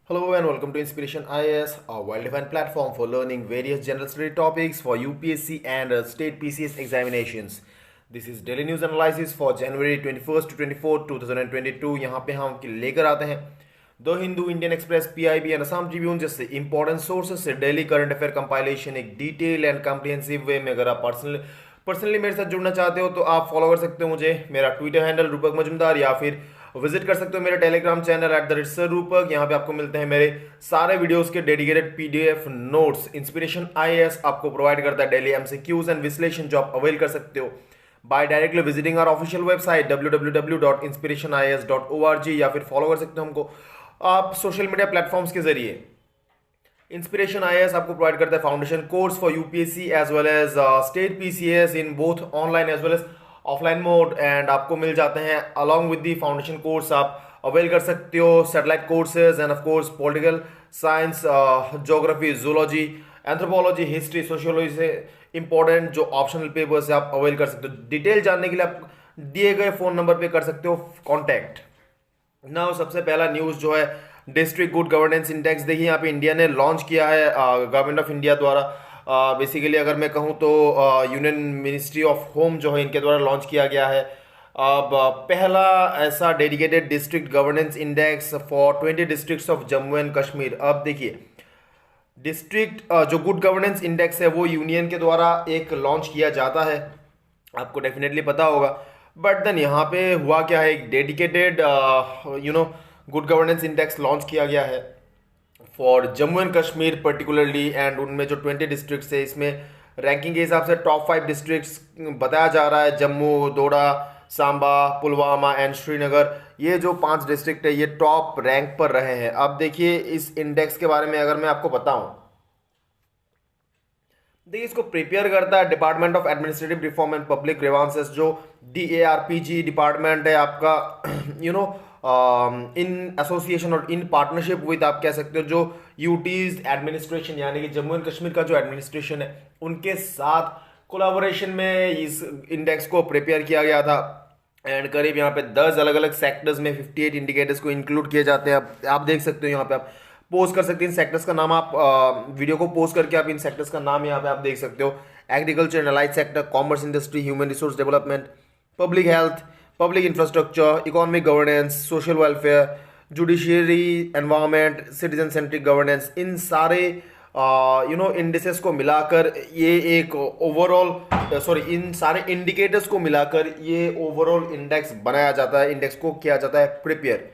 Hello and welcome to Inspiration IAS, a well-defined platform for learning various general study topics for UPSC and state PCS examinations. This is daily news analysis for January 21st to 24th, 2022. यहाँ पे हम लेकर आते हैं the Hindu, Indian express, PIB and Assam Tribune जैसे important sources से daily current affair compilation एक detail and comprehensive वे में। अगर आप पर्सनली मेरे साथ जुड़ना चाहते हो तो आप फॉलो कर सकते हो मुझे, मेरा ट्विटर हैंडल रूपक मजुमदार, या फिर विजिट कर सकते हो मेरे टेलीग्राम चैनल @SirRupak। यहाँ पे आपको मिलते हैं मेरे सारे वीडियोस के dedicated PDF notes. Inspiration IAS आपको प्रोवाइड करता है डेली एमसीक्यूज एंड विश्लेषण जो आप अवेल कर सकते हो by directly visiting our official website www.inspirationis.org, या फिर फॉलो कर सकते हो हमको आप सोशल मीडिया प्लेटफॉर्म्स के जरिए। इंस्पिरेशन आईएएस आपको प्रोवाइड करता है foundation course for UPSC as well as state PCS in both online as well as offline mode, and आपको मिल जाते हैं along with the foundation course आप अवेल कर सकते हो satellite courses and of course political science, geography, zoology, anthropology, history, sociology से important जो ऑप्शनल पेपर्स है आप अवेल कर सकते हो। डिटेल जानने के लिए आप दिए गए फोन नंबर पे कर सकते हो कॉन्टैक्ट। नाउ सबसे पहला न्यूज जो है डिस्ट्रिक्ट गुड गवर्नेंस इंडेक्स। देखिए यहाँ पे इंडिया ने लॉन्च किया है गवर्नमेंट ऑफ इंडिया द्वारा। बेसिकली अगर मैं कहूँ तो यूनियन मिनिस्ट्री ऑफ होम जो है इनके द्वारा लॉन्च किया गया है। अब पहला ऐसा dedicated district governance index for 20 districts of Jammu and Kashmir. अब देखिए डिस्ट्रिक्ट जो गुड गवर्नेंस इंडेक्स है वो यूनियन के द्वारा एक लॉन्च किया जाता है, आपको डेफिनेटली पता होगा। बट देन यहाँ पे हुआ क्या है, एक dedicated good governance index launch किया गया है for Jammu and Kashmir particularly, and उनमें जो 20 डिस्ट्रिक्ट्स है इसमें रैंकिंग के हिसाब से टॉप 5 डिस्ट्रिक्ट्स बताया जा रहा है। जम्मू, दोडा, सांबा, पुलवामा एंड श्रीनगर, ये जो 5 डिस्ट्रिक्ट है ये टॉप रैंक पर रहे हैं। अब देखिए इस इंडेक्स के बारे में अगर मैं आपको बताऊं, देखिए इसको प्रिपेयर करता है department of administrative reform and public grievances, जो DARPG डिपार्टमेंट है आपका, इन एसोसिएशन और इन पार्टनरशिप विद आप कह सकते हो जो यूटीज एडमिनिस्ट्रेशन यानी कि जम्मू एंड कश्मीर का जो एडमिनिस्ट्रेशन है उनके साथ कोलैबोरेशन में इस इंडेक्स को प्रिपेयर किया गया था। एंड करीब यहाँ पे 10 अलग अलग सेक्टर्स में 58 इंडिकेटर्स को इंक्लूड किए जाते हैं। आप देख सकते हो यहाँ पे, आप पोस्ट कर सकते हैं इन सेक्टर्स का नाम, आप वीडियो को पोस्ट करके आप इन सेक्टर्स का नाम यहाँ पे आप देख सकते हो। Agriculture and allied sector, commerce industry, human resource development, public health, public infrastructure, economic governance, social welfare, judiciary, environment, citizen centric governance, इन सारे इंडिसेस को मिलाकर ये एक ओवरऑल इन सारे इंडिकेटर्स को मिलाकर ये ओवरऑल इंडेक्स बनाया जाता है, इंडेक्स को किया जाता है प्रिपेयर।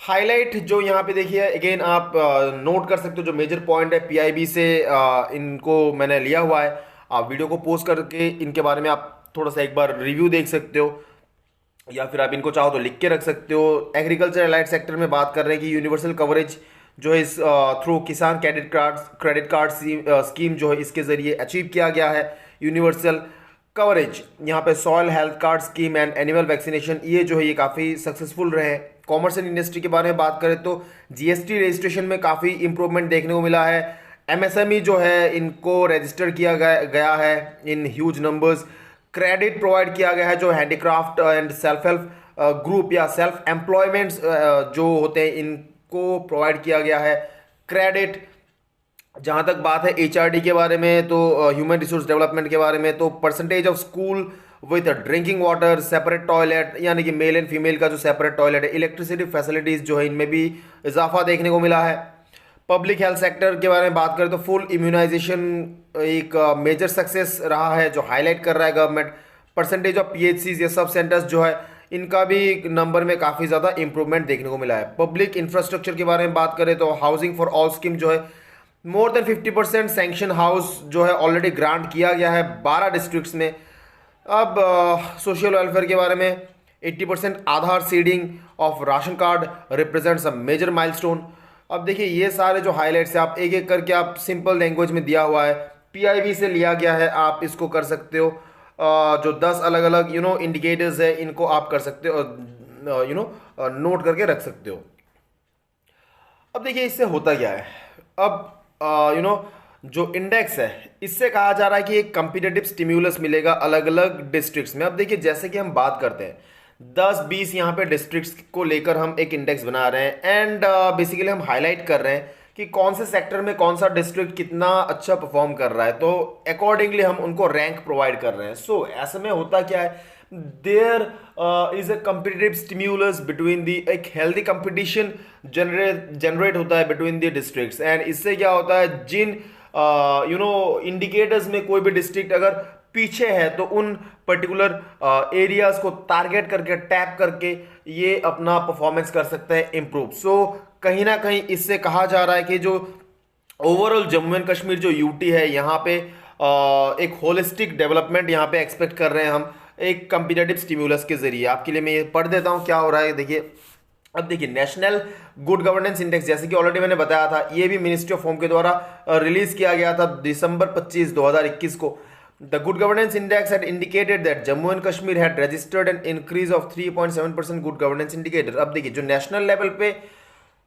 हाईलाइट जो यहाँ पे देखिए अगेन आप नोट कर सकते हो जो मेजर पॉइंट है पीआईबी से इनको मैंने लिया हुआ है। आप वीडियो को पोस्ट करके इनके बारे में आप थोड़ा सा एक बार रिव्यू देख सकते हो, या फिर आप इनको चाहो तो लिख के रख सकते हो। एग्रीकल्चर एलाइड सेक्टर में बात कर रहे हैं कि यूनिवर्सल कवरेज जो है इस थ्रू किसान क्रेडिट कार्ड स्कीम जो है इसके जरिए अचीव किया गया है यूनिवर्सल कवरेज। यहाँ पे soil health card scheme and animal vaccination, ये जो है ये काफ़ी सक्सेसफुल रहे हैं। कॉमर्स एंड इंडस्ट्री के बारे में बात करें तो जीएसटी रजिस्ट्रेशन में काफ़ी इंप्रूवमेंट देखने को मिला है। एमएसएमई जो है इनको रजिस्टर किया गया है in huge numbers. Credit provide किया गया है जो handicraft and self help group या सेल्फ एम्प्लॉयमेंट्स जो होते हैं इनको प्रोवाइड किया गया है क्रेडिट। जहाँ तक बात है एचआरडी के बारे में तो ह्यूमन रिसोर्स डेवलपमेंट के बारे में, तो percentage of school with drinking water, separate toilet यानी कि मेल एंड फीमेल का जो सेपरेट टॉयलेट है, इलेक्ट्रिसिटी फैसिलिटीज़ जो है इनमें भी इजाफा देखने को मिला है। पब्लिक हेल्थ सेक्टर के बारे में बात करें तो फुल इम्यूनाइजेशन एक मेजर सक्सेस रहा है जो हाईलाइट कर रहा है गवर्नमेंट। परसेंटेज ऑफ पीएचसीज या सब सेंटर्स जो है इनका भी नंबर में काफ़ी ज़्यादा इंप्रूवमेंट देखने को मिला है। पब्लिक इंफ्रास्ट्रक्चर के बारे में बात करें तो हाउसिंग फॉर ऑल स्कीम जो है मोर देन 50% सैंक्शन हाउस जो है ऑलरेडी ग्रांट किया गया है 12 डिस्ट्रिक्ट्स में। अब सोशल वेलफेयर के बारे में 80% Aadhaar seeding of ration card represents a major milestone. अब देखिए ये सारे जो हाईलाइट्स है आप एक एक करके आप सिंपल लैंग्वेज में दिया हुआ है, पीआईबी से लिया गया है, आप इसको कर सकते हो। जो 10 अलग अलग इंडिकेटर्स है इनको आप कर सकते हो, नोट करके रख सकते हो। अब देखिए इससे होता क्या है, अब जो इंडेक्स है इससे कहा जा रहा है कि एक कंपिटेटिव स्टिम्युलस मिलेगा अलग अलग डिस्ट्रिक्ट्स में। अब देखिए जैसे कि हम बात करते हैं 10-20 यहाँ पे डिस्ट्रिक्ट्स को लेकर हम एक इंडेक्स बना रहे हैं एंड बेसिकली हम हाईलाइट कर रहे हैं कि कौन से सेक्टर में कौन सा डिस्ट्रिक्ट कितना अच्छा परफॉर्म कर रहा है, तो अकॉर्डिंगली हम उनको रैंक प्रोवाइड कर रहे हैं। सो ऐसे में होता क्या है, there is a competitive stimulus between the, एक हेल्दी कंपटीशन जनरेट होता है बिटवीन द डिस्ट्रिक्ट्स एंड इससे क्या होता है, जिन इंडिकेटर्स में कोई भी डिस्ट्रिक्ट अगर पीछे है तो उन पर्टिकुलर एरियाज को टारगेट करके टैप करके ये अपना परफॉर्मेंस कर सकते हैं इम्प्रूव। सो कहीं ना कहीं इससे कहा जा रहा है कि जो ओवरऑल जम्मू एंड कश्मीर जो यूटी है यहाँ पे एक होलिस्टिक डेवलपमेंट यहाँ पे एक्सपेक्ट कर रहे हैं हम एक कंपिटेटिव स्टिम्युलस के जरिए। आपके लिए मैं ये पढ़ देता हूँ क्या हो रहा है। देखिए, अब देखिए, नेशनल गुड गवर्नेंस इंडेक्स, जैसे कि ऑलरेडी मैंने बताया था, ये भी मिनिस्ट्री ऑफ होम के द्वारा रिलीज किया गया था दिसंबर 25, 2021 को। The Good Governance Index had indicated that Jammu and Kashmir had registered an increase of 3.7% good governance indicator। अब देखिए, जो नेशनल लेवल पे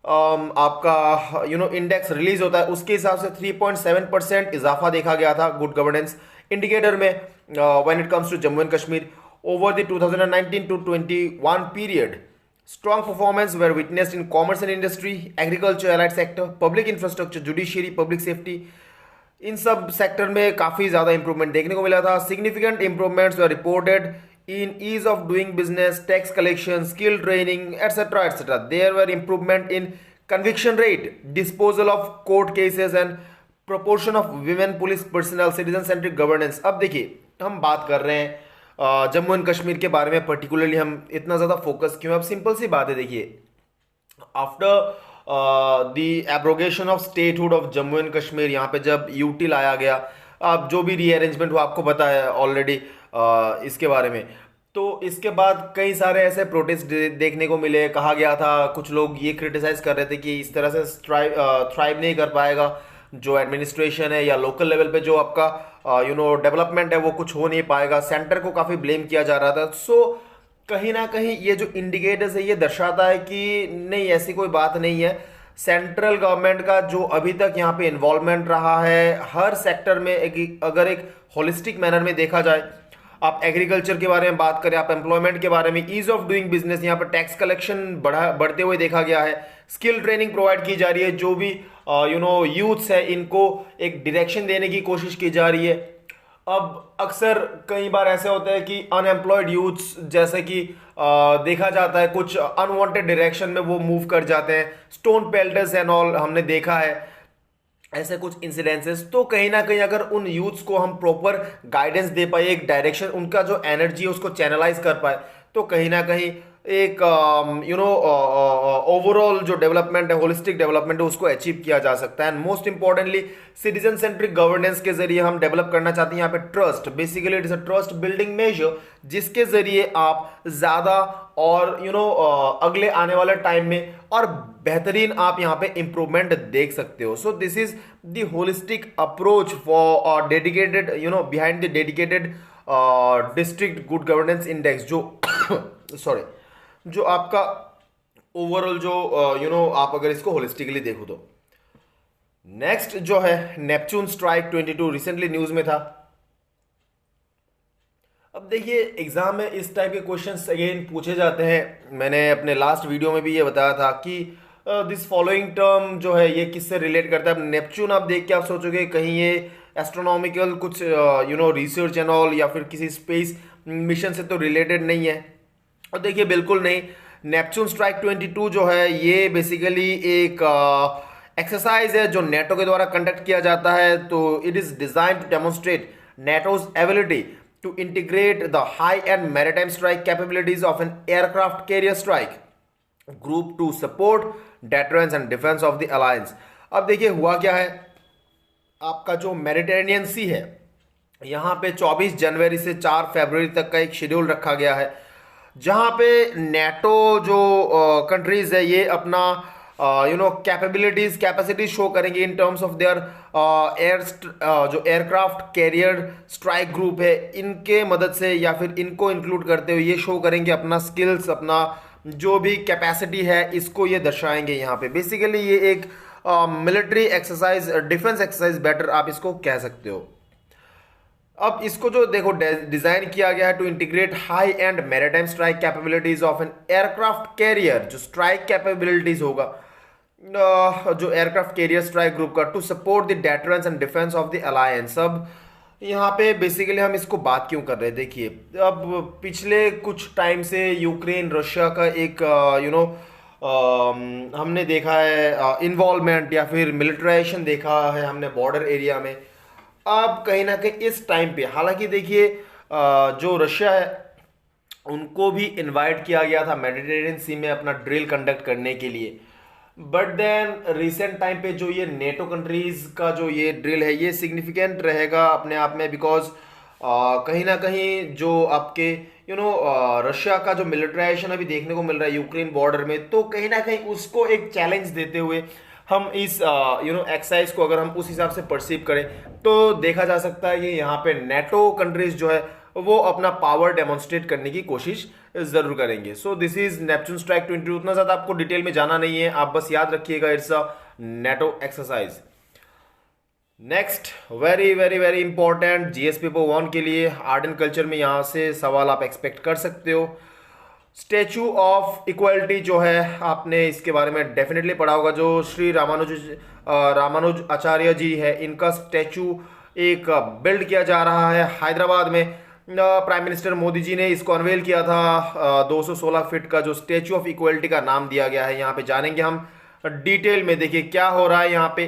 आपका इंडेक्स रिलीज होता है उसके हिसाब से 3.7% इजाफा देखा गया था गुड गवर्नेंस इंडिकेटर में when it comes to Jammu and Kashmir over the 2019 to 21 period। Strong performance were witnessed in commerce and industry, agriculture, allied sector, public infrastructure, judiciary, public safety। इन सब सेक्टर में काफी ज्यादा इंप्रूवमेंट देखने को मिला था। Significant improvements were reported in ease of doing business, tax collection, skill training etcetera etcetera. There were improvement in conviction rate, disposal of court cases and proportion of women police personnel, citizen centric governance. अब देखिए, हम बात कर रहे हैं Jammu and Kashmir के बारे में पर्टिकुलरली, हम इतना ज्यादा फोकस क्यों? अब सिंपल सी बात है, देखिए, after the abrogation of statehood of Jammu and Kashmir, यहाँ पे जब यूटी लाया गया, अब जो भी रीअरेंजमेंट हुआ आपको पता है ऑलरेडी इसके बारे में, तो इसके बाद कई सारे ऐसे प्रोटेस्ट देखने को मिले। कहा गया था, कुछ लोग ये क्रिटिसाइज कर रहे थे कि इस तरह से थ्राइव नहीं कर पाएगा जो एडमिनिस्ट्रेशन है या लोकल लेवल पे जो आपका डेवलपमेंट है वो कुछ हो नहीं पाएगा। सेंटर को काफ़ी ब्लेम किया जा रहा था। सो कहीं ना कहीं ये जो इंडिकेटर्स है ये दर्शाता है कि नहीं, ऐसी कोई बात नहीं है। सेंट्रल गवर्नमेंट का जो अभी तक यहाँ पे इन्वॉल्वमेंट रहा है हर सेक्टर में, अगर एक होलिस्टिक मैनर में देखा जाए, आप एग्रीकल्चर के बारे में बात करें, आप एम्प्लॉयमेंट के बारे में, ईज ऑफ डूइंग बिजनेस, यहाँ पर टैक्स कलेक्शन बढ़ते हुए देखा गया है, स्किल ट्रेनिंग प्रोवाइड की जा रही है, जो भी यूथ्स है इनको एक डायरेक्शन देने की कोशिश की जा रही है। अब अक्सर कई बार ऐसे होता है कि अनएम्प्लॉयड यूथ्स, जैसे कि देखा जाता है कुछ अनवांटेड डायरेक्शन में वो मूव कर जाते हैं, स्टोन पेल्टर्स एंड ऑल हमने देखा है ऐसे कुछ इंसिडेंसेस। तो कहीं ना कहीं अगर उन यूथ्स को हम प्रॉपर गाइडेंस दे पाए, एक डायरेक्शन, उनका जो एनर्जी है उसको चैनलाइज कर पाए, तो कहीं ना कहीं एक ओवरऑल जो डेवलपमेंट है, होलिस्टिक डेवलपमेंट है, उसको अचीव किया जा सकता है। And most importantly citizen centric governance के जरिए हम डेवलप करना चाहते हैं यहाँ पे trust. Basically it is a trust building measure, जिसके जरिए आप ज्यादा और अगले आने वाले टाइम में और बेहतरीन आप यहाँ पे इंप्रूवमेंट देख सकते हो। So this is the holistic approach for dedicated behind the dedicated district good governance index, जो सॉरी जो आपका ओवरऑल जो आप अगर इसको होलिस्टिकली देखो तो। नेक्स्ट जो है नेपच्यून स्ट्राइक 22 रिसेंटली न्यूज में था। अब देखिए, एग्जाम में इस टाइप के क्वेश्चंस अगेन पूछे जाते हैं। मैंने अपने लास्ट वीडियो में भी ये बताया था कि दिस फॉलोइंग टर्म जो है ये किससे रिलेट करता है। अब नेपच्यून आप देख के आप सोचोगे कहीं ये एस्ट्रोनॉमिकल कुछ रिसर्च एंड ऑल या फिर किसी स्पेस मिशन से तो रिलेटेड नहीं है। और देखिए, बिल्कुल नहीं। नेपच्यून स्ट्राइक 22 जो है ये बेसिकली एक एक्सरसाइज है जो नेटो के द्वारा कंडक्ट किया जाता है। तो it is design to demonstrate NATO's ability to integrate the high end maritime strike capabilities of an aircraft carrier strike group to support deterrence and defence of the alliance. अब देखिए, हुआ क्या है, आपका जो मेडिटेरेनियन सी है यहाँ पे 24 जनवरी से 4 फरवरी तक का एक शेड्यूल रखा गया है, जहाँ पे नेटो जो कंट्रीज है ये अपना कैपेसिटीज शो करेंगे इन टर्म्स ऑफ देयर जो एयरक्राफ्ट कैरियर स्ट्राइक ग्रुप है, इनके मदद से या फिर इनको इंक्लूड करते हुए ये शो करेंगे अपना स्किल्स, अपना जो भी कैपेसिटी है इसको ये दर्शाएंगे यहाँ पे। बेसिकली ये एक military exercise, defence exercise better आप इसको कह सकते हो। अब इसको जो देखो डिजाइन किया गया है to integrate high end maritime strike capabilities of an aircraft carrier, जो स्ट्राइक कैपेबिलिटीज होगा जो एयरक्राफ्ट कैरियर स्ट्राइक ग्रुप का, to support the deterrence and defence of the alliance. अब यहाँ पे बेसिकली हम इसको बात क्यों कर रहे हैं, देखिए अब पिछले कुछ टाइम से यूक्रेन रशिया का एक हमने देखा है इन्वॉल्वमेंट या फिर मिलिट्राइजेशन देखा है हमने बॉर्डर एरिया में। अब कहीं ना कहीं इस टाइम पे हालांकि देखिए जो रशिया है उनको भी इनवाइट किया गया था मेडिटेरेनियन सी में अपना ड्रिल कंडक्ट करने के लिए, बट देन रिसेंट टाइम पे जो ये नेटो कंट्रीज का जो ये ड्रिल है ये सिग्निफिकेंट रहेगा अपने आप में, बिकॉज कहीं ना कहीं जो आपके रशिया का जो मिलिट्राइजेशन अभी देखने को मिल रहा है यूक्रेन बॉर्डर में, तो कहीं ना कहीं उसको एक चैलेंज देते हुए हम इस एक्सरसाइज को अगर हम उस हिसाब से परसीव करें तो देखा जा सकता है कि यहाँ पे नेटो कंट्रीज जो है वो अपना पावर डेमोन्स्ट्रेट करने की कोशिश जरूर करेंगे। So this is Neptune strike 22। उतना ज्यादा आपको डिटेल में जाना नहीं है, आप बस याद रखिएगा it's a NATO exercise. Next very very very important GS paper 1 के लिए आर्ट एंड कल्चर में यहाँ से सवाल आप एक्सपेक्ट कर सकते हो। स्टैचू ऑफ इक्वालिटी जो है आपने इसके बारे में डेफिनेटली पढ़ा होगा, जो श्री रामानुज आचार्य जी है इनका स्टैचू एक बिल्ड किया जा रहा है हैदराबाद में। प्राइम मिनिस्टर मोदी जी ने इसको अनवेल किया था। 216 फीट का जो स्टैचू ऑफ इक्वालिटी का नाम दिया गया है। यहाँ पे जानेंगे हम डिटेल में, देखिए क्या हो रहा है यहाँ पे।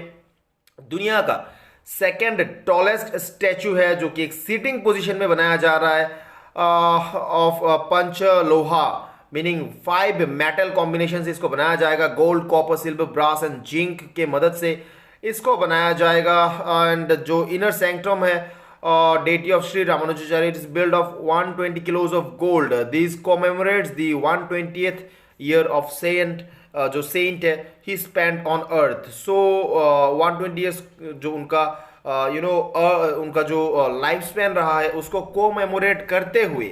दुनिया का सेकेंड टॉलेस्ट स्टैचू है जो कि एक सीटिंग पोजीशन में बनाया जा रहा है ऑफ पंच लोहा, मीनिंग 5 मेटल कॉम्बिनेशन से इसको बनाया जाएगा। Gold, copper, silver, brass and zinc के मदद से इसको बनाया जाएगा। एंड जो इनर सैंक्टम है deity of Sri Ramanujaचार्य, it is built of 120 kilos of gold. This commemorates the 120th year of saint, जो सेंट है he spent on earth. So 120 years जो उनका उनका जो लाइफ स्पैन रहा है उसको कोमेमोरेट करते हुए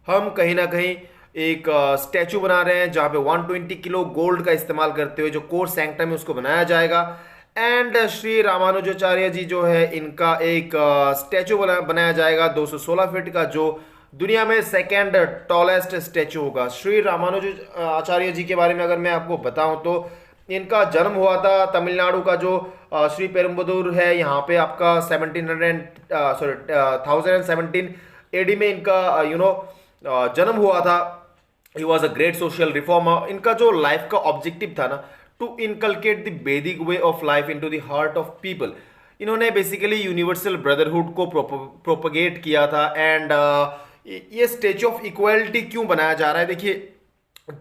हम कहीं ना कहीं एक स्टैचू बना रहे हैं जहाँ पे 120 किलो गोल्ड का इस्तेमाल करते हुए जो कोर सैंक्टम है उसको बनाया जाएगा। एंड श्री रामानुजाचार्य जी जो है इनका एक स्टैचू बनाया जाएगा 216 फीट का, जो दुनिया में सेकेंड टॉलेस्ट स्टैचू होगा। श्री रामानुजाचार्य जी के बारे में अगर मैं आपको बताऊं तो इनका जन्म हुआ था तमिलनाडु का जो श्री पेरुम्बदूर है, यहाँ पे आपका 1017 एडी में इनका जन्म हुआ था। ही was a great social reformer. इनका जो लाइफ का ऑब्जेक्टिव था ना, टू इनकलकेट द वैदिक way of life into the heart of people. इन्होंने बेसिकली यूनिवर्सल ब्रदरहुड को प्रोपगेट किया था। एंड ये स्टैचू ऑफ इक्वालिटी क्यों बनाया जा रहा है, देखिए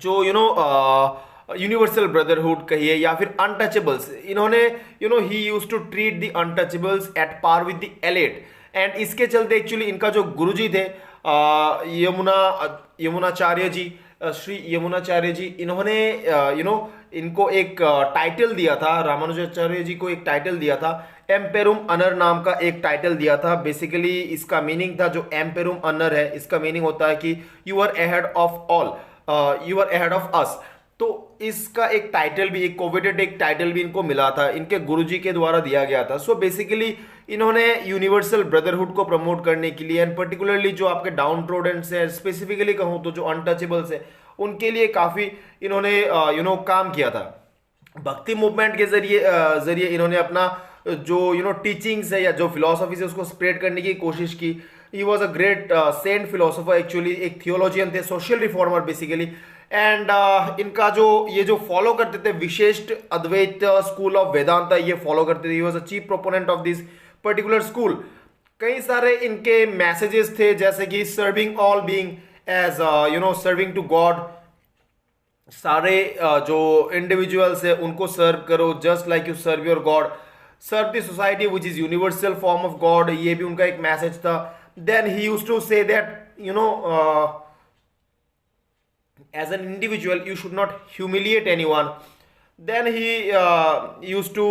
जो यूनिवर्सल ब्रदरहुड कहिए या फिर अनटचेबल्स, इन्होंने ही use to treat the untouchables at par with the elite. And इसके चलते एक्चुअली इनका जो गुरुजी थे यमुनाचार्य जी, श्री यमुनाचार्य जी, इन्होंने इनको एक टाइटल दिया था, रामानुजाचार्य जी को एक टाइटल दिया था, एम्पेरुम अनर नाम का एक टाइटल दिया था। बेसिकली इसका मीनिंग था, जो एम्पेरुम अनर है इसका मीनिंग होता है कि you are ahead of all, you are ahead of us. तो इसका एक टाइटल भी, एक कोवेटेड एक टाइटल भी इनको मिला था, इनके गुरुजी के द्वारा दिया गया था। सो बेसिकली इन्होंने यूनिवर्सल ब्रदरहुड को प्रमोट करने के लिए एंड पर्टिकुलरली जो आपके डाउन ट्रोडेंट्स है, स्पेसिफिकली कहूँ तो जो अनटचेबल्स है, उनके लिए काफी इन्होंने काम किया था। भक्ति मूवमेंट के जरिए इन्होंने अपना जो टीचिंग्स है या जो फिलोसफी है उसको स्प्रेड करने की कोशिश की। He was a great saint philosopher, actually एक थियोलॉजियन थे, सोशल रिफॉर्मर बेसिकली। एंड इनका ये जो फॉलो करते थे विशिष्ट अद्वैत स्कूल ऑफ वेदांता, ये फॉलो करते थे। He was a chief proponent of this particular school. कई सारे इनके मैसेजेस थे, जैसे कि serving all being as serving to God, सारे जो इंडिविजुअल्स है उनको सर्व करो just like you serve your God, serve the society which is universal form of God, ये भी उनका एक मैसेज था। Then he used to say that as an individual you should not humiliate anyone. Then he used to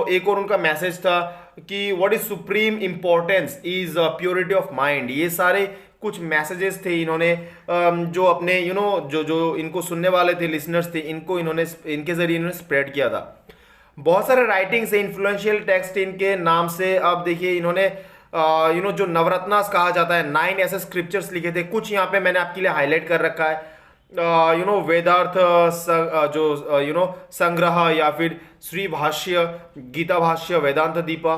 एक और उनका message था कि what is supreme importance is purity of mind। ये सारे कुछ मैसेजेस थे इन्होंने जो अपने जो इनको सुनने वाले थे, लिसनर्स थे, इनको इनके जरिए इन्होंने स्प्रेड किया था। बहुत सारे राइटिंग्स है, इन्फ्लुएंशियल टेक्स्ट इनके नाम से। अब देखिए इन्होंने जो नवरत्नास कहा जाता है, 9 ऐसे स्क्रिप्चर्स लिखे थे। कुछ यहाँ पे मैंने आपके लिए हाईलाइट कर रखा है। वेदार्थ जो संग्रह, या फिर श्री भाष्य, गीता भाष्य, वेदांत दीपा,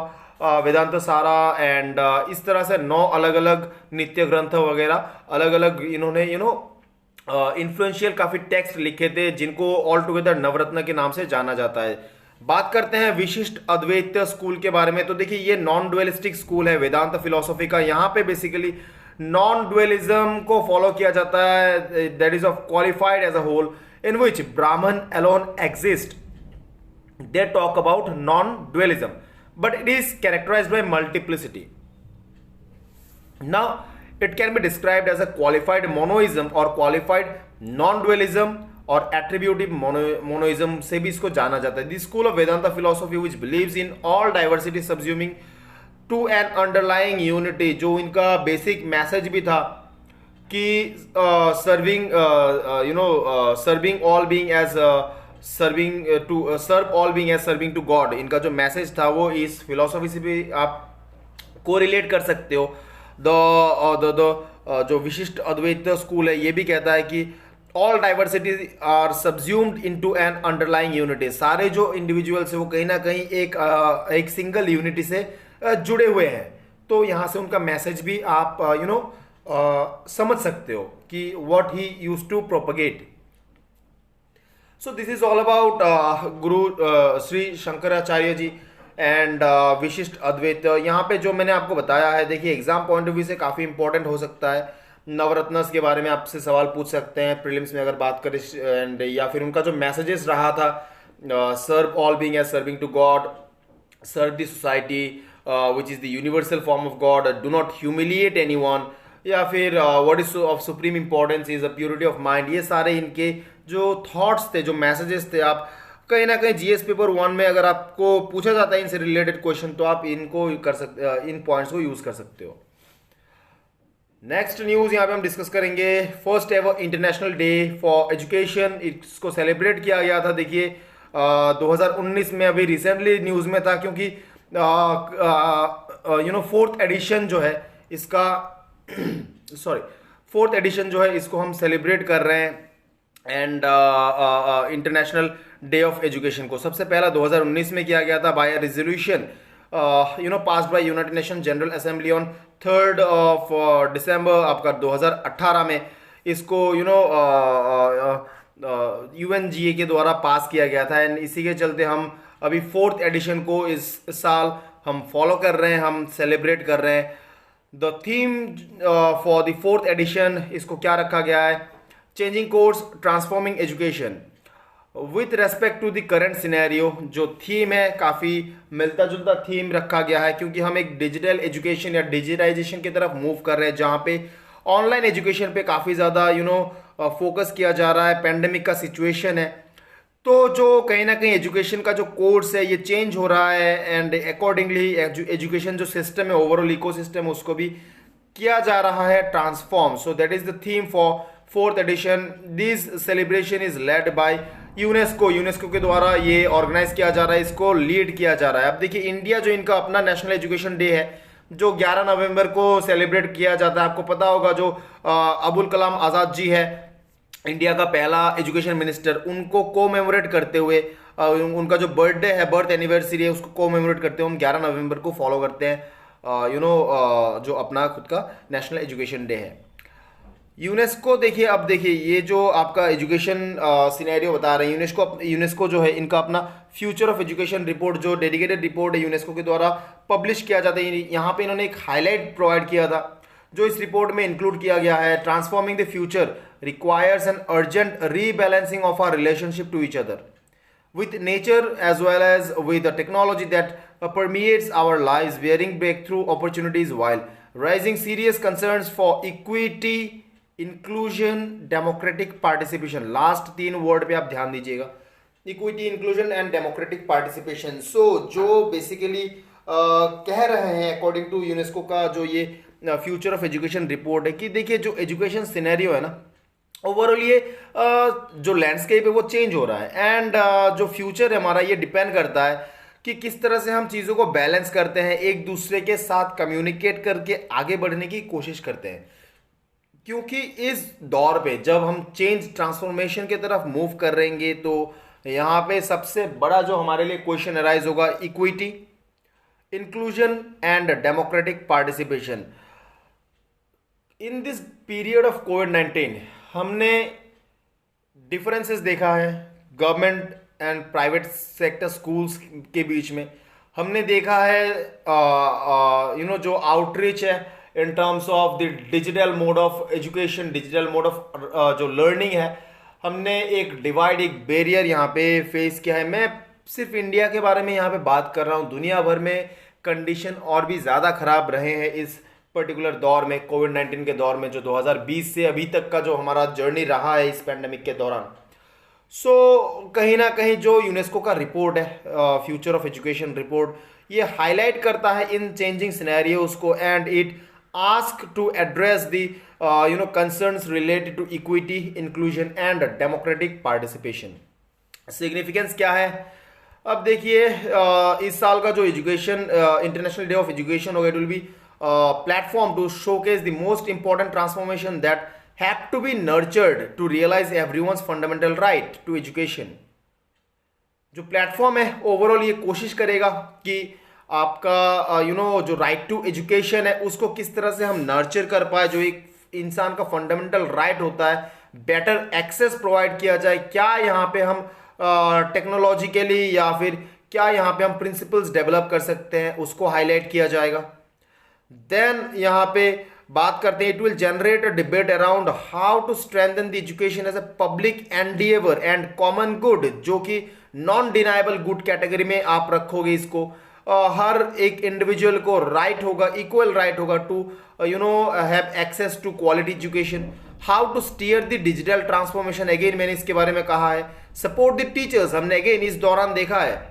वेदांत सारा, एंड इस तरह से 9 अलग अलग नित्य ग्रंथ वगैरह अलग अलग इन्होंने इन्फ्लुएंशियल काफी टेक्स्ट लिखे थे, जिनको ऑल टुगेदर नवरत्न के नाम से जाना जाता है। बात करते हैं विशिष्ट अद्वैत स्कूल के बारे में। तो देखिए, ये नॉन डुअलिस्टिक स्कूल है वेदांत फिलोसॉफी का। यहाँ पे बेसिकली नॉन डुअलिज्म को फॉलो किया जाता है, that is of qualified as a whole in which Brahman alone exist. They talk about non dualism but it is characterized by multiplicity. Now, it can be described as a qualified monoism or qualified non-dualism or attributive monoism से भी इसको जाना जाता है। The school of Vedanta philosophy which believes in all diversity subsuming to an underlying unity, जो इनका basic message भी था कि serving all being as serve all being as serving to God. इनका जो मैसेज था वो इस फिलोसॉफी से भी आप कोरिलेट कर सकते हो। जो विशिष्ट अद्वैत स्कूल है ये भी कहता है कि all diversity are subsumed into an underlying unity. सारे जो इंडिविजुअल्स है वो कहीं ना कहीं एक सिंगल यूनिटी से जुड़े हुए हैं। तो यहाँ से उनका मैसेज भी आप समझ सकते हो कि what he used to propagate. So this is all about Guru Sri Shankaracharya ji and Vishishta Advaita. यहाँ पे जो मैंने आपको बताया है, देखिए एग्जाम पॉइंट ऑफ व्यू से काफ़ी इंपॉर्टेंट हो सकता है। नवरत्नस के बारे में आपसे सवाल पूछ सकते हैं प्रीलिम्स में अगर बात करें, एंड या फिर उनका जो मैसेजेस रहा था, serve all being as serving to God, serve the society which is the universal form of God, do not humiliate anyone, या फिर what is of supreme importance is the purity of mind. ये सारे इनके जो thoughts थे, जो messages थे, आप कहीं ना कहीं जीएस पेपर 1 में अगर आपको पूछा जाता है इनसे रिलेटेड क्वेश्चन, तो आप इनको कर सकते, इन पॉइंट्स को यूज कर सकते हो। नेक्स्ट न्यूज यहाँ पे हम डिस्कस करेंगे first ever international day for education. इसको सेलिब्रेट किया गया था। देखिए 2019 में, अभी रिसेंटली न्यूज में था, क्योंकि 4th एडिशन जो है इसका फोर्थ एडिशन जो है इसको हम सेलिब्रेट कर रहे हैं, and international day of education को सबसे पहला 2019 में किया गया था by resolution passed by United Nation General Assembly on 3rd of December आपका 2018 में। इसको UNGA के द्वारा पास किया गया था, एंड इसी के चलते हम अभी 4th एडिशन को इस साल हम फॉलो कर रहे हैं, हम सेलिब्रेट कर रहे हैं। The theme for the 4th edition, इसको क्या रखा गया है, changing course transforming education with respect to the current scenario. जो थीम है काफ़ी मिलता जुलता थीम रखा गया है, क्योंकि हम एक डिजिटल एजुकेशन या डिजिटाइजेशन की तरफ मूव कर रहे हैं, जहाँ पे ऑनलाइन एजुकेशन पे काफ़ी ज़्यादा फोकस किया जा रहा है। पेंडेमिक का सिचुएशन है, तो जो कहीं ना कहीं एजुकेशन का जो कोर्स है ये चेंज हो रहा है, एंड अकॉर्डिंगली एजुकेशन जो सिस्टम है, ओवरऑल इकोसिस्टम, उसको भी किया जा रहा है transform. So that is the theme for 4th edition. This celebration is led by UNESCO के द्वारा ये ऑर्गेनाइज किया जा रहा है, इसको लीड किया जा रहा है। अब देखिए इंडिया जो इनका अपना नेशनल एजुकेशन डे है, जो 11 नवंबर को सेलिब्रेट किया जाता है, आपको पता होगा, जो अबुल कलाम आज़ाद जी है इंडिया का पहला एजुकेशन मिनिस्टर, उनको कोमेमोरेट करते हुए उनका जो बर्थडे है, बर्थ एनिवर्सरी है, उसको कोमेमोरेट करते हुए हम 11 नवंबर को फॉलो करते हैं जो अपना खुद का नेशनल एजुकेशन डे है। यूनेस्को देखिए, अब देखिए ये जो आपका एजुकेशन सिनेरियो बता रहे हैं, यूनेस्को जो है इनका अपना फ्यूचर ऑफ एजुकेशन रिपोर्ट, जो डेडिकेटेड रिपोर्ट है यूनेस्को के द्वारा पब्लिश किया जाता है, यहाँ पे इन्होंने एक हाईलाइट प्रोवाइड किया था, जो इस रिपोर्ट में इंक्लूड किया गया है। Transforming the future requires an urgent rebalancing of our relationship to each other with nature as well as with the technology that permeates our lives, bearing breakthrough opportunities while raising serious concerns for equity, inclusion, democratic participation। Last 3 word पे आप ध्यान दीजिएगा, equity, inclusion and democratic participation. So जो basically कह रहे हैं according to UNESCO का जो ये फ्यूचर ऑफ एजुकेशन रिपोर्ट है, कि देखिए जो एजुकेशन सिनेरियो है ना, ओवरऑल ये जो लैंडस्केप है वो चेंज हो रहा है, एंड जो फ्यूचर है हमारा ये डिपेंड करता है कि किस तरह से हम चीज़ों को बैलेंस करते हैं, एक दूसरे के साथ कम्युनिकेट करके आगे बढ़ने की कोशिश करते हैं। क्योंकि इस दौर पे जब हम चेंज ट्रांसफॉर्मेशन की तरफ मूव कर रहेंगे तो यहाँ पे सबसे बड़ा जो हमारे लिए क्वेश्चन अराइज होगा, equity, inclusion and democratic participation. In this period of कोविड-19 हमने डिफरेंसेस देखा है government and private sector schools के बीच में। हमने देखा है जो आउटरीच है in terms of the digital mode of education, digital mode of जो लर्निंग है, हमने एक डिवाइड, एक बैरियर यहाँ पे फेस किया है। मैं सिर्फ इंडिया के बारे में यहाँ पे बात कर रहा हूँ, दुनिया भर में कंडीशन और भी ज़्यादा खराब रहे हैं इस पर्टिकुलर दौर में, कोविड-19 के दौर में, जो 2020 से अभी तक का जो हमारा जर्नी रहा है इस पैंडेमिक के दौरान। कहीं ना कहीं जो यूनेस्को का रिपोर्ट है, फ्यूचर ऑफ एजुकेशन रिपोर्ट, ये हाईलाइट करता है इन चेंजिंग सिनेरियोज को, and it ask to address the concerns related to equity, inclusion and democratic participation. Significance क्या है? अब देखिए, इस साल का जो education international day of education होगा, it will be platform to showcase the most important transformation that have to be nurtured to realize everyone's fundamental right to education। जो प्लेटफॉर्म है ओवरऑल ये कोशिश करेगा कि आपका जो राइट टू एजुकेशन है उसको किस तरह से हम नर्चर कर पाए, जो एक इंसान का फंडामेंटल राइट होता है, बेटर एक्सेस प्रोवाइड किया जाए। क्या यहाँ पे हम टेक्नोलॉजिकली या फिर क्या यहाँ पे हम प्रिंसिपल्स डेवलप कर सकते हैं, उसको हाईलाइट किया जाएगा। देन यहाँ पे बात करते हैं, it will generate a debate around how to strengthen the education as a public endeavour and common good, जो कि नॉन डिनाइबल गुड कैटेगरी में आप रखोगे इसको। हर एक इंडिविजुअल को राइट होगा, इक्वल राइट होगा to have access to quality education. How to steer the digital transformation, again मैंने इसके बारे में कहा है। सपोर्ट द टीचर्स, हमने अगेन इस दौरान देखा है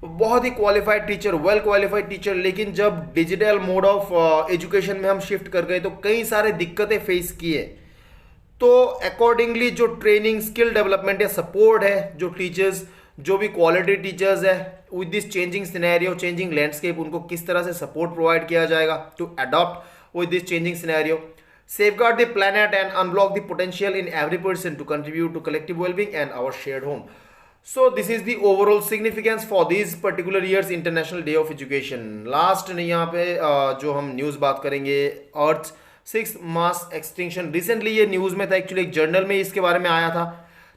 बहुत ही qualified teacher, well qualified teacher, लेकिन जब डिजिटल मोड ऑफ एजुकेशन में हम शिफ्ट कर गए तो कई सारे दिक्कतें फेस किए। तो अकॉर्डिंगली जो ट्रेनिंग, स्किल डेवलपमेंट या सपोर्ट है, जो टीचर्स, जो भी क्वालिटी टीचर्स है with this changing scenario, changing landscape, उनको किस तरह से सपोर्ट प्रोवाइड किया जाएगा to adopt with this changing scenario. safeguard the planet and unblock the potential in every person to contribute to collective well-being and our shared home। So this is the overall significance for these particular years International Day of Education। Last ने यहाँ पे जो हम news बात करेंगे, अर्थ 6th mass extinction. Recently ये news में था, एक्चुअली एक जर्नल में इसके बारे में आया था,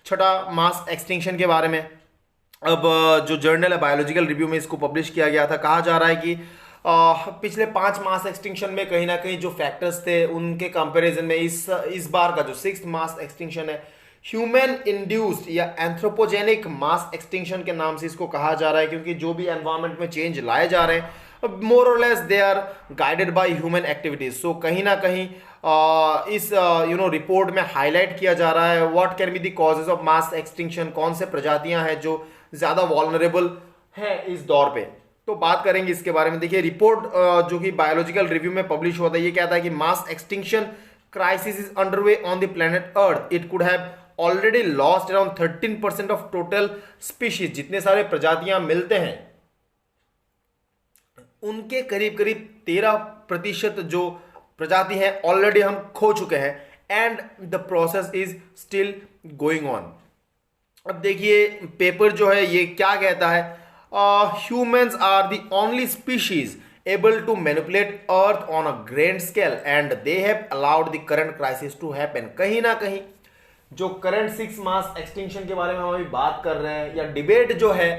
छठा मास एक्सटिंक्शन के बारे में। अब जो जर्नल है बायोलॉजिकल रिव्यू में इसको पब्लिश किया गया था। कहा जा रहा है कि पिछले 5 मास एक्सटिंक्शन में कहीं ना कहीं जो फैक्टर्स थे उनके कंपैरिजन में इस बार का जो 6th मास एक्सटिंक्शन है, ह्यूमन इंड्यूस्ड या एंथ्रोपोजेनिक मास एक्सटिंक्शन के नाम से इसको कहा जा रहा है, क्योंकि जो भी एनवायरनमेंट में चेंज लाए जा रहे हैं मोर और less they are guided by human activities. So कहीं ना कहीं इस रिपोर्ट में हाईलाइट किया जा रहा है what can be the causes of mass extinction, कौन से प्रजातियां हैं जो ज्यादा वल्नरेबल हैं इस दौर पे। तो बात करेंगे इसके बारे में। देखिए, रिपोर्ट जो कि बायोलॉजिकल रिव्यू में पब्लिश हुआ था, ये कहता है कि mass extinction crisis is underway on the planet earth. It could have already lost around 13% of total species. जितने सारे प्रजातियां मिलते हैं उनके करीब करीब 13% जो प्रजाति है ऑलरेडी हम खो चुके हैं, and the process is still going on. अब देखिए पेपर जो है ये क्या कहता है, humans are the only species able to manipulate earth on a grand scale and they have allowed the current crisis to happen। कहीं ना कहीं जो करंट 6 मास एक्सटिंक्शन के बारे में हम अभी बात कर रहे हैं या डिबेट जो है,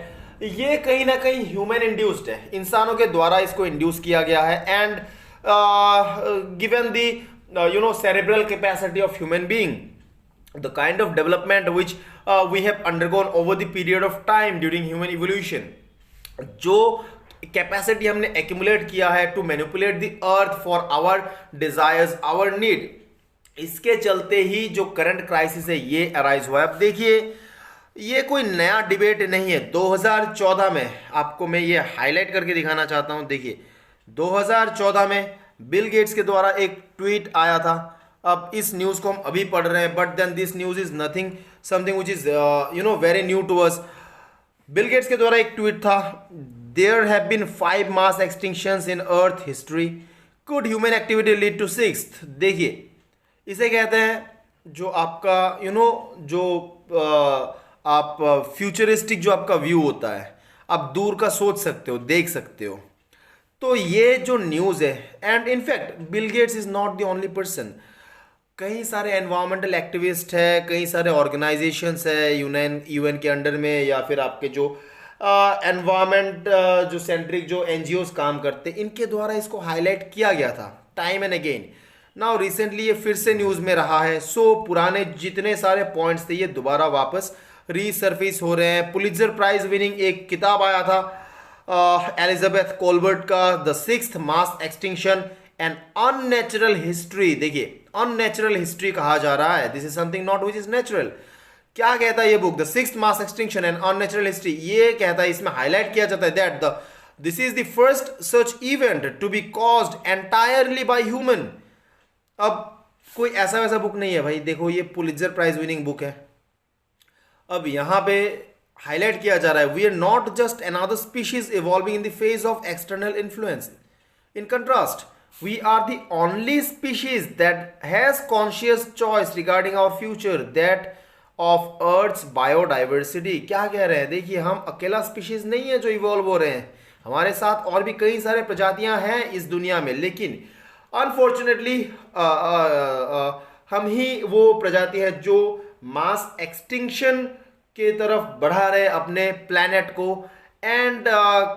ये कहीं ना कहीं ह्यूमन इंड्यूस्ड है, इंसानों के द्वारा इसको इंड्यूस किया गया है। And given the cerebral capacity of human being, the kind of development which we have undergone over the period of time during human evolution, जो कैपेसिटी हमने एक्यूमुलेट किया है to manipulate the earth for our desires, our need, इसके चलते ही जो current crisis है ये arise हुआ है। अब देखिए, ये कोई नया डिबेट नहीं है। 2014 में आपको मैं ये हाईलाइट करके दिखाना चाहता हूं। देखिए 2014 में बिल गेट्स के द्वारा एक ट्वीट आया था। अब इस न्यूज़ को हम अभी पढ़ रहे हैं, but then this news is nothing something which is very new to us. Bill Gates के द्वारा एक ट्वीट था, there have been 5 mass extinctions in earth history, could human activity lead to sixth. देखिए, इसे कहते हैं जो आपका जो आप फ्यूचरिस्टिक जो आपका व्यू होता है, आप दूर का सोच सकते हो, देख सकते हो। तो ये जो न्यूज़ है, and in fact Bill Gates is not the only person, कई सारे एनवायरमेंटल एक्टिविस्ट है, कई सारे ऑर्गेनाइजेशंस है यूएन यूएन के अंडर में, या फिर आपके जो एनवायरमेंट जो सेंट्रिक जो एनजीओज काम करते हैं, इनके द्वारा इसको हाईलाइट किया गया था time and again. Now recently ये फिर से न्यूज़ में रहा है। सो पुराने जितने सारे पॉइंट्स थे ये दोबारा वापस रीसर्फिस हो रहे हैं। पुलित्जर प्राइज विनिंग एक किताब आया था एलिजाबेथ कोलबर्ट का, the sixth mass extinction and unnatural history. देखिए, अननेचुरल हिस्ट्री कहा जा रहा है, this is something not which is natural. क्या कहता है ये book, the sixth mass extinction and unnatural history? ये कहता है, इसमें हाईलाइट किया जाता है that this is the first such event to be caused entirely by human. अब कोई ऐसा वैसा बुक नहीं है भाई, देखो ये पुलित्जर प्राइज विनिंग बुक है। अब यहां पे हाईलाइट किया जा रहा है, we are not just another species evolving in the face of external influence. In contrast, we are the only species that has conscious choice regarding our future, that of earth's biodiversity। क्या कह रहे हैं, देखिए हम अकेला species नहीं है जो इवॉल्व हो रहे हैं, हमारे साथ और भी कई सारे प्रजातियां हैं इस दुनिया में, लेकिन अनफॉर्चुनेटली हम ही वो प्रजाति है जो मास एक्सटिंक्शन के तरफ बढ़ा रहे अपने प्लैनेट को। एंड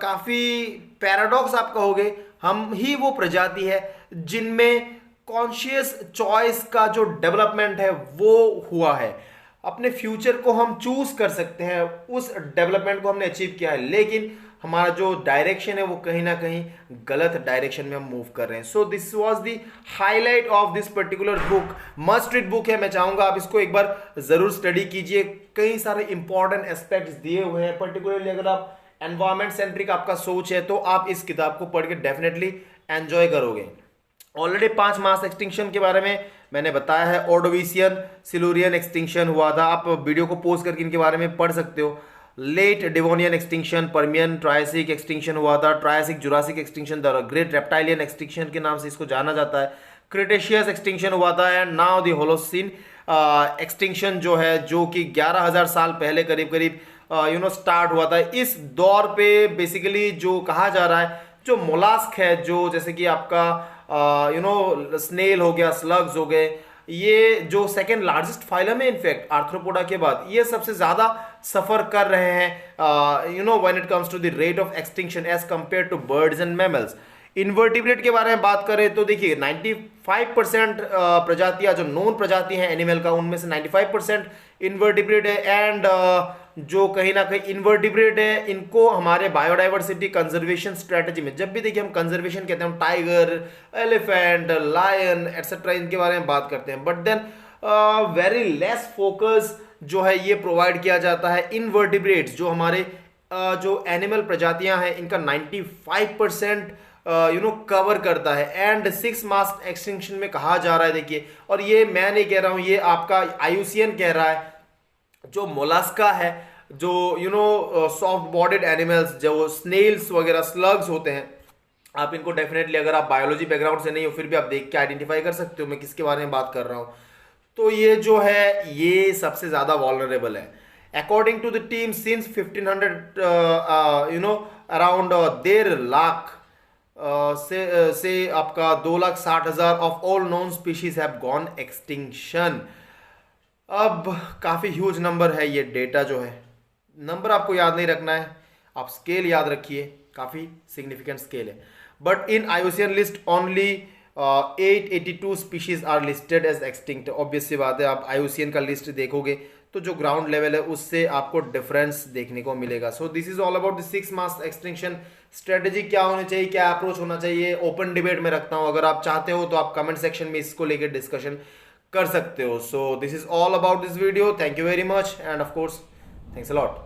काफ़ी पैराडॉक्स आप कहोगे, हम ही वो प्रजाति है जिनमें कॉन्शियस चॉइस का जो डेवलपमेंट है वो हुआ है। अपने फ्यूचर को हम चूज कर सकते हैं, उस डेवलपमेंट को हमने अचीव किया है, लेकिन हमारा जो डायरेक्शन है वो कहीं ना कहीं गलत डायरेक्शन में हम मूव कर रहे हैं। So this was the highlight of this particular book. Must read book है, मैं चाहूंगा आप इसको एक बार जरूर स्टडी कीजिए। कई सारे इंपॉर्टेंट एस्पेक्ट्स दिए हुए हैं, पर्टिकुलरली अगर आप एनवायरमेंट सेंट्रिक आपका सोच है तो आप इस किताब को पढ़ के डेफिनेटली एंजॉय करोगे। ऑलरेडी 5 मास एक्सटिंक्शन के बारे में मैंने बताया है, ऑर्डोविशियन सिल्यूरियन एक्सटिंक्शन हुआ था, आप वीडियो को पोस्ट करके इनके बारे में पढ़ सकते हो। Late Devonian extinction, Permian Triassic extinction हुआ था, Triassic Jurassic extinction, the great reptilian extinction के नाम से इसको जाना जाता है, क्रिटेशियस एक्सटिंक्शन हुआ था, and now the Holocene extinction जो है, जो कि 11,000 साल पहले करीब करीब स्टार्ट हुआ था। इस दौर पे बेसिकली जो कहा जा रहा है, जो मोलास्क है, जो जैसे कि आपका स्नेल हो गया, स्लग्स हो गए, ये जो सेकेंड लार्जेस्ट फाइलम है इनफैक्ट आर्थ्रोपोडा के बाद, ये सबसे ज्यादा सफर कर रहे हैं when it comes to the rate of extinction as compare to birds and mammals. Invertebrate के बारे में बात करें तो देखिए 95% प्रजातियां जो नॉन प्रजाति हैं एनिमल का, उनमें से 95% इन्वर्टिब्रेट है। एंड जो कहीं ना कहीं इन्वर्टिब्रेट है, इनको हमारे बायोडाइवर्सिटी कंजर्वेशन स्ट्रेटजी में, जब भी देखिए हम कंजर्वेशन कहते हैं, हम टाइगर, एलिफेंट, लायन एटसेट्रा इनके बारे में बात करते हैं, but then very less focus जो है ये प्रोवाइड किया जाता है इनवर्टिब्रेट्स, जो हमारे जो एनिमल प्रजातियां हैं इनका 95% कवर करता है। एंड 6 मास एक्सटिंक्शन में कहा जा रहा है, देखिए, और ये मैं नहीं कह रहा हूं, ये आपका IUCN कह रहा है, जो मोलास्का है, जो सॉफ्ट बॉडीड एनिमल्स, जो स्नेल्स वगैरह, स्लग्स होते हैं, आप इनको डेफिनेटली, अगर आप बायोलॉजी बैकग्राउंड से नहीं हो फिर भी आप देख के आइडेंटिफाई कर सकते हो मैं किसके बारे में बात कर रहा हूं। तो ये जो है ये सबसे ज्यादा वॉल्नरेबल है। According to the team since 1500 around 1.5 lakh से आपका 2,60,000 of all non species have gone extinction. अब काफ़ी ह्यूज नंबर है, ये डेटा जो है, नंबर आपको याद नहीं रखना है, आप स्केल याद रखिए, काफ़ी सिग्निफिकेंट स्केल है। But in IUCN list only 882 species are listed as extinct. Obvious सी बात है, आप IUCN का लिस्ट देखोगे तो जो ग्राउंड लेवल है उससे आपको डिफरेंस देखने को मिलेगा। So this is all about the 6 mass extinction strategy. क्या होनी चाहिए, क्या अप्रोच होना चाहिए, ओपन डिबेट में रखता हूं, अगर आप चाहते हो तो आप कमेंट सेक्शन में इसको लेकर डिस्कशन कर सकते हो। So this is all about this video, thank you very much, and of course thanks a lot.